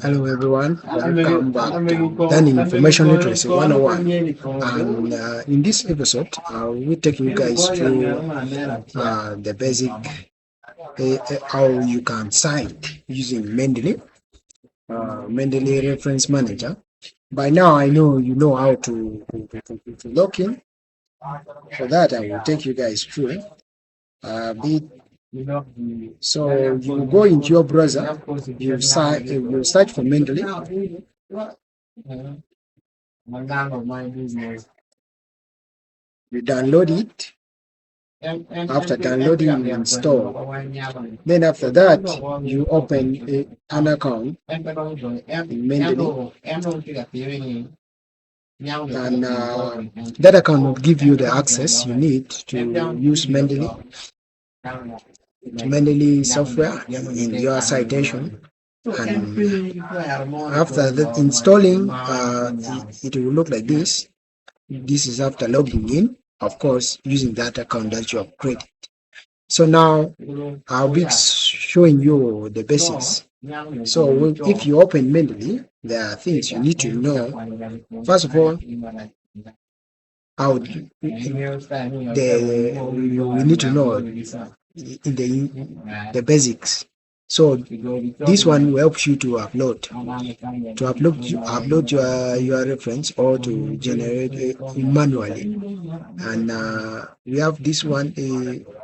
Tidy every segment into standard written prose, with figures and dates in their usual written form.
Hello everyone, welcome back to Learning Information Literacy 101. And in this episode, we'll take you guys through the basic how you can cite using Mendeley, Mendeley Reference Manager. By now, I know you know how to log in. For that, I will take you guys through a bit. So you go into your browser, you search for Mendeley. You download it. After downloading, you install. Then after that, you open an account in Mendeley. And that account will give you the access you need to use Mendeley software in your citation. And after that installing, it will look like this. This is after logging in, of course, using that account that you have created. So now I'll be showing you the basics. So if you open Mendeley, there are things you need to know. First of all, we need to know in the basics. So this one will help you to upload your reference or to generate it manually. And we have this one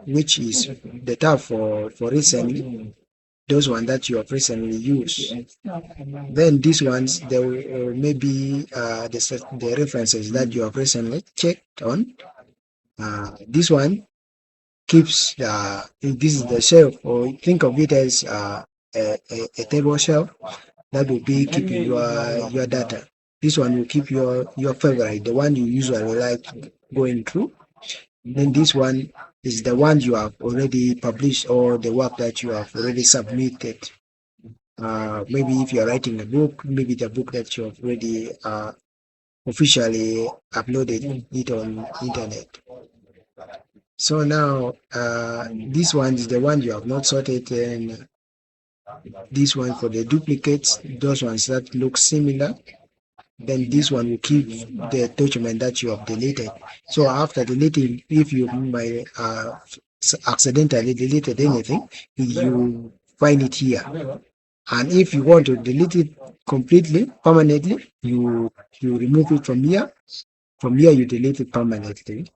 which is the tab for recently, those ones that you have recently used. Then these ones, there may be the references that you have recently checked on. This one keeps this is the shelf, or think of it as a table shelf that will be keeping your data. This one will keep your favorite, the one you usually like going through. Then this one is the one you have already published, or the work that you have already submitted. Maybe if you're writing a book, maybe the book that you have already officially uploaded it on internet. So now this one is the one you have not sorted, and this one for the duplicates, those ones that look similar. Then this one will keep the document that you have deleted. So after deleting, if you might accidentally deleted anything, you find it here. And if you want to delete it completely, permanently, you remove it from here. From here, you delete it permanently.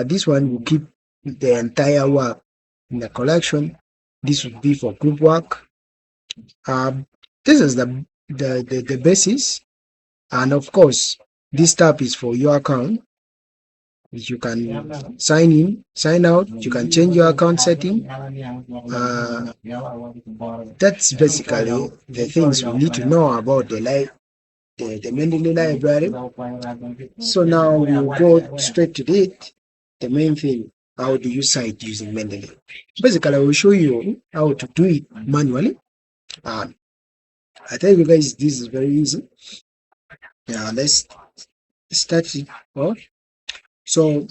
This one will keep the entire work in the collection. This would be for group work. This is the basis, and of course, this tab is for your account. You can sign in, sign out. You can change your account setting. That's basically the things we need to know about the Mendeley library. So now we'll go straight to it. The main thing, how do you cite using Mendeley? Basically, I will show you how to do it manually. I tell you guys, this is very easy. Now let's start it off. So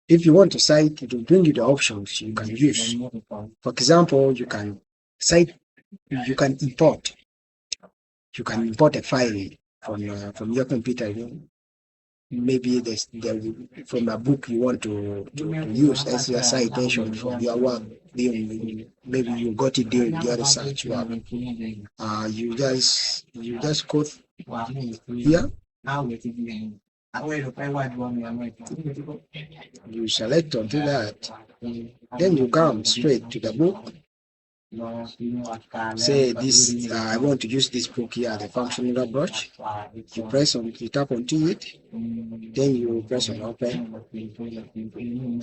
if you want to cite, it will bring you the options you can use. For example, you can cite, you can import a file from your computer. Maybe from a book you want to use as your citation for your work. Maybe you got it during your research work. You just go here. You select onto that. Then you come straight to the book. Say this, I want to use this book here, the functional approach. You tap onto it, then you press on open.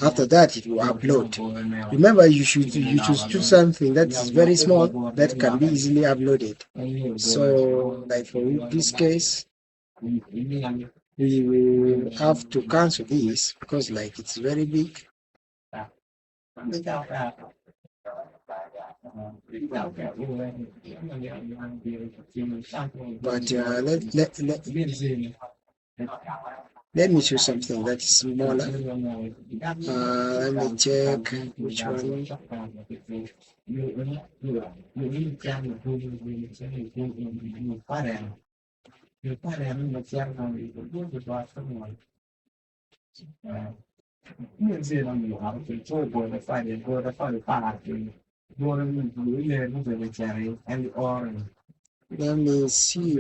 After that, it will upload. Remember, you should choose something that is very small that can be easily uploaded. So, like for this case, we will have to cancel this because like it's very big. But let me choose something that's smaller. Let me check which one. Let me see.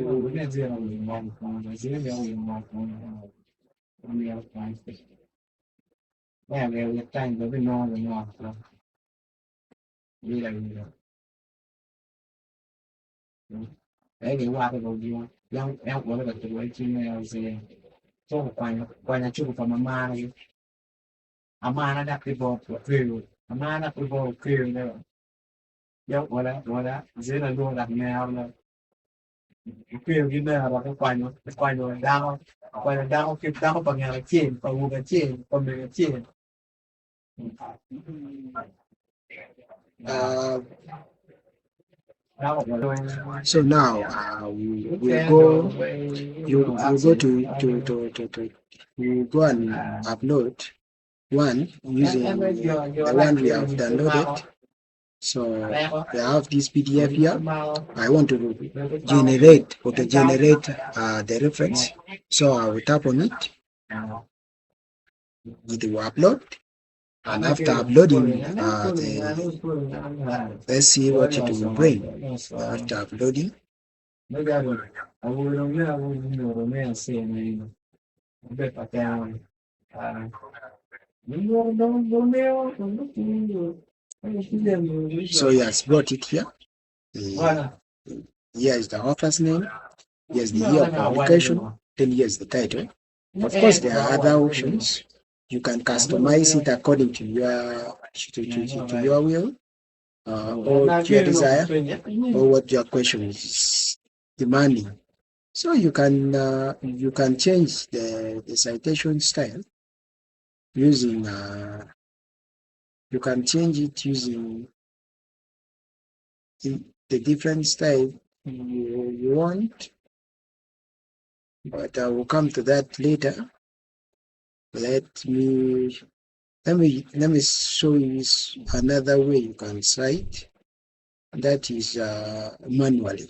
Uh, so now we will go. You go to you go and upload one using the one we have downloaded. So we have this PDF here. I want to generate the reference. So I will tap on it. It will upload. And after uploading, let's see what it will bring. After uploading, so he has brought it here. Here is the author's name. Here's the year of publication. Then here's the title. Of course, there are other options. You can customize it according to your will, or to your desire, or what your question is demanding. So you can change the citation style using you can change it using the different style you want, but I will come to that later. Let me show you another way you can cite. That is manually.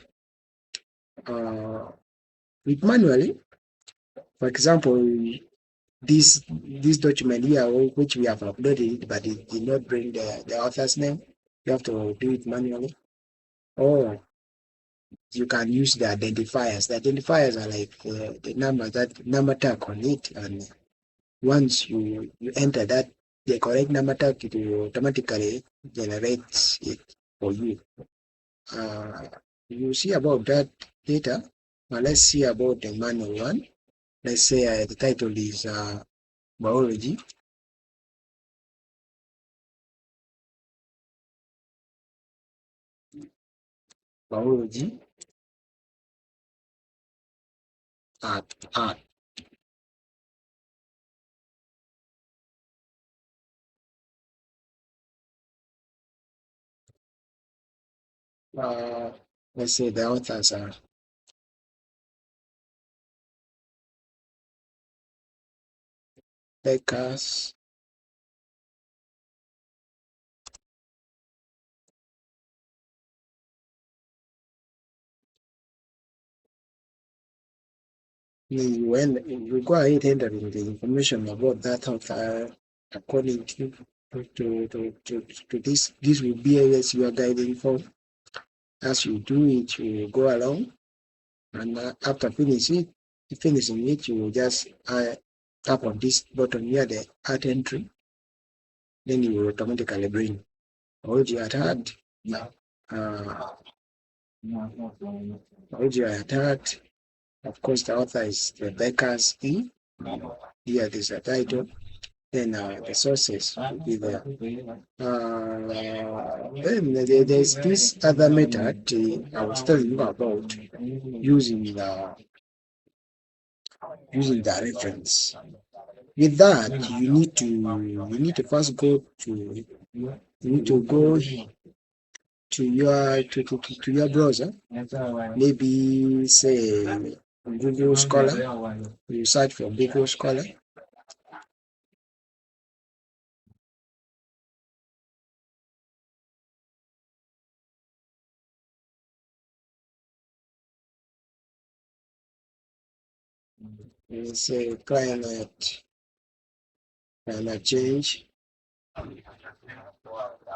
With manually, for example, this document here, which we have uploaded, but it did not bring the author's name. You have to do it manually. Or you can use the identifiers. The identifiers are like the number tag on it, and once you enter that the correct number tag, it will automatically generate it for you. You see about that later. Now let's see about the manual one. Let's say the title is biology. Biology art. Let's say the authors are Beckers, when you go ahead entering the information about that author according to this will be as you are guiding for. As you do it, you will go along, and after finishing it, you will just tap on this button here, the add entry. Then you will automatically bring all you had Of course, the author is Rebecca's E. Here is a title. Then the sources will be there. Then there's this other method I was telling you about using the reference. With that, you need to first go to your browser. Maybe say Google Scholar. You search for Google Scholar. let's say climate change.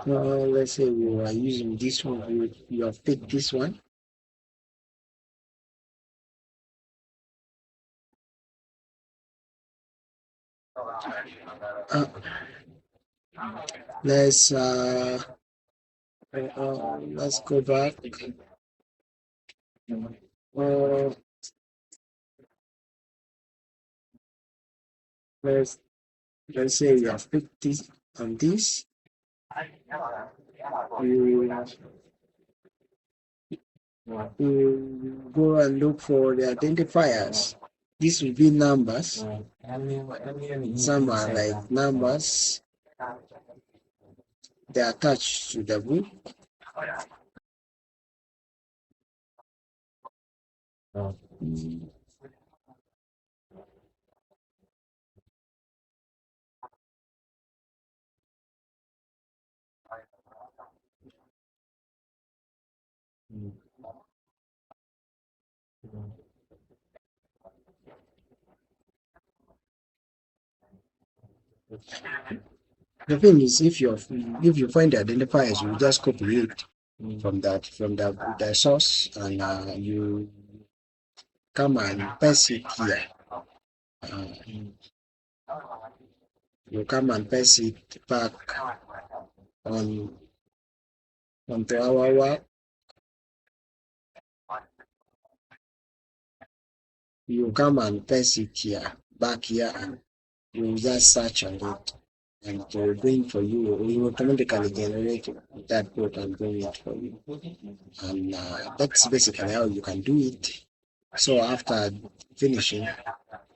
Let's say you are using this one, you have picked this one. Uh, let's let's go back. Uh, let's let's say you have picked this and this. You you go and look for the identifiers. These will be numbers. Some are like numbers. They are attached to the book. The thing is, if you find the identifiers, you just copy it from the source, and you come and paste it here. Uh, you come and paste it back on onto our work. You come and paste it here, back here, and you just search on it, and it will bring for you. It will automatically generate that code and bring it for you. And that's basically how you can do it. So after finishing,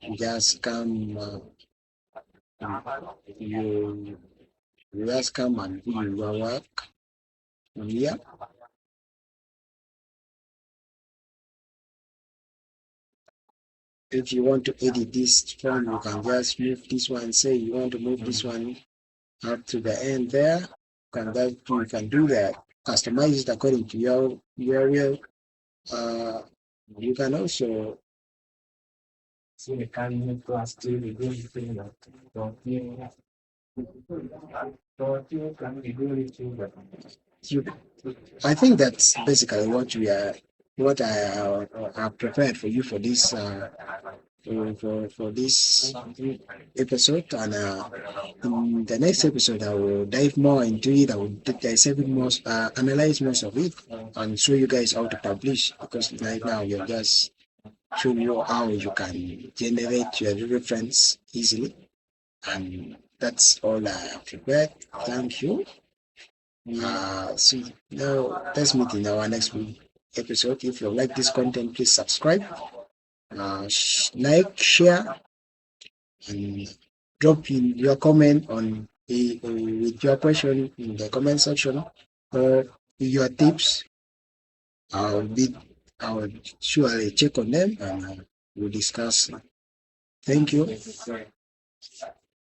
you just come, you just come and do your work from here. If you want to edit this form, you can just move this one. Say you want to move this one up to the end there. You can do that. Customize it according to your will. You can also you, I think that's basically what I have prepared for you for this for this episode. And in the next episode, I will dive more into it. I will dissect it most, analyze most of it, and show you guys how to publish. Because right now you're just showing you how you can generate your reference easily, and that's all I have prepared. Thank you. So now let's meet in our next episode. If you like this content, please subscribe, like, share, and drop in your comment on with your question in the comment section, or your tips. I'll be I'll surely check on them, and we'll discuss. Thank you.